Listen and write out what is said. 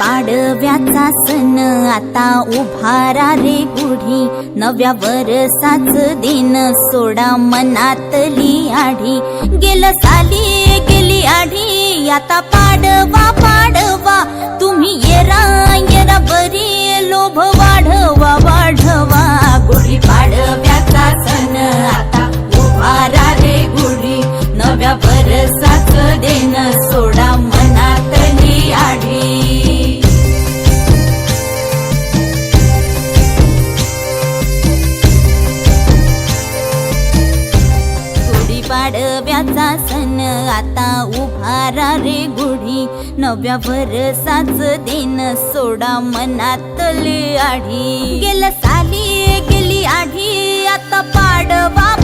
पाडव्याचा सण आता उभारा रे गुढी, नव्या वर्षाच दिन सोडा मनातली आढी। गेलं साली गेली आढी, आता पाडवा पाडवा, तुम्ही येरा येरा बरी, लोभ वाढवा वाढवा। गुढी पाडव्याचा सण आता उभारा रे गुढी, नव्या वर्षाच दिन सोडा मनातली आढी। पाडव्याचा सण आता उभारा रे गुढी, नव्या वर्षाच दिन सोडा मनातली आढी। गेलं साली गेली आढी, आता पाडवा